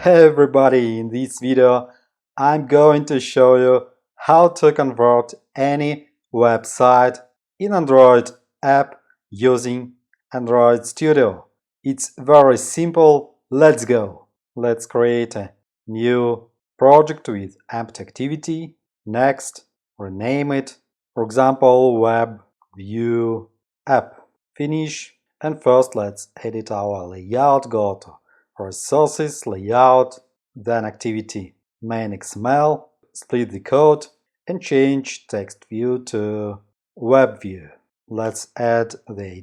Hey everybody, in this video I'm going to show you how to convert any website in Android app using Android Studio. It's very simple. Let's go. Let's create a new project with empty activity. Next, rename it. For example, Web View App. Finish. And first let's edit our layout. Go to Resources, Layout, then Activity, Main XML, split the code and change text view to Web View. Let's add the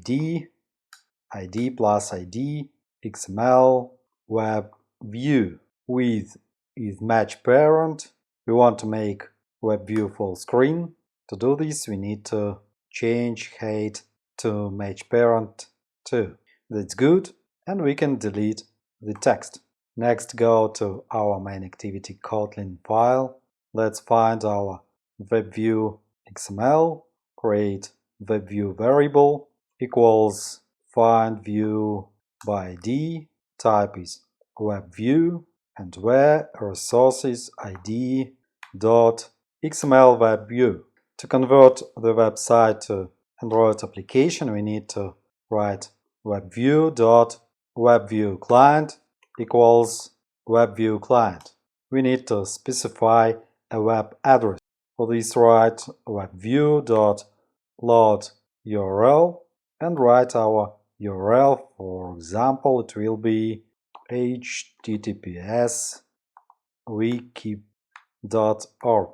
ID plus ID, XML, Web View. With match parent, we want to make Web View full screen. To do this, we need to change height to match parent too. That's good, and we can delete the text. Next, go to our main activity Kotlin file. Let's find our WebView XML, create WebView variable equals find view by ID, type is WebView, and where resources ID dot XML WebView. To convert the website to Android application, we need to write WebView.WebViewClient equals WebViewClient. We need to specify a web address. For this, write WebView.loadURL and write our URL. For example, it will be https://wiki.org.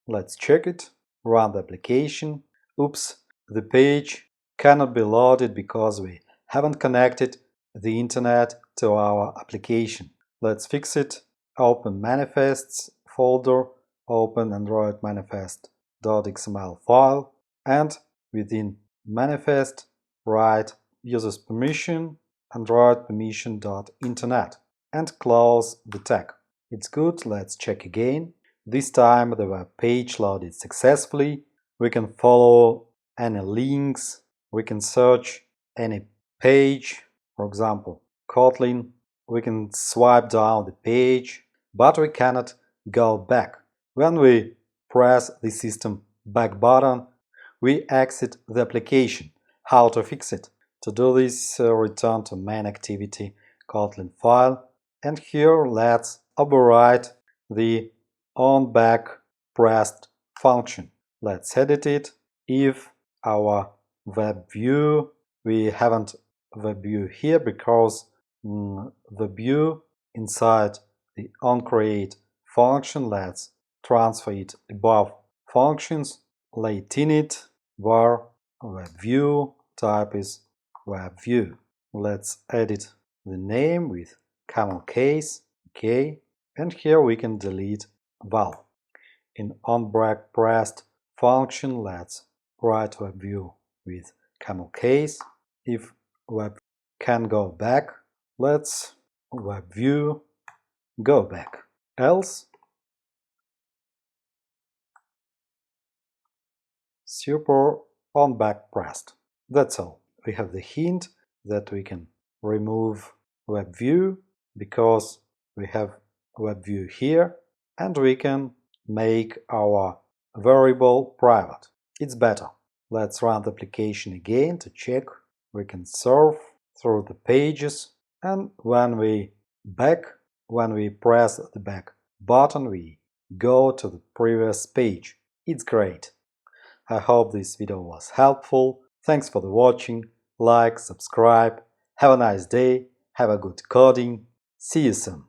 Let's check it. Run the application. Oops, the page cannot be loaded because we haven't connected the internet to our application. Let's fix it. Open manifests folder, open Android manifest.xml file, and within manifest write users permission android permission.internet and close the tag. It's good. Let's check again. This time the web page loaded successfully. We can follow any links, we can search any page, for example, Kotlin. We can swipe down the page, but we cannot go back. When we press the system back button, we exit the application. How to fix it? To do this, return to main activity Kotlin file, and here let's override the onBack pressed function. Let's edit it. If our web view, we haven't web view here because the view inside the onCreate function, let's transfer it above functions, late init var web view, type is web view. Let's edit the name with camel case, OK, and here we can delete val. In onBack pressed function, let's write web view with camel case. If web can go back, let's web view go back. Else super onBack pressed. That's all. We have the hint that we can remove web view because we have web view here, and we can make our variable private. It's better. Let's run the application again to check. We can surf through the pages, and when we press the back button, we go to the previous page. It's great. I hope this video was helpful. Thanks for the watching. Like, subscribe. Have a nice day. Have a good coding. See you soon.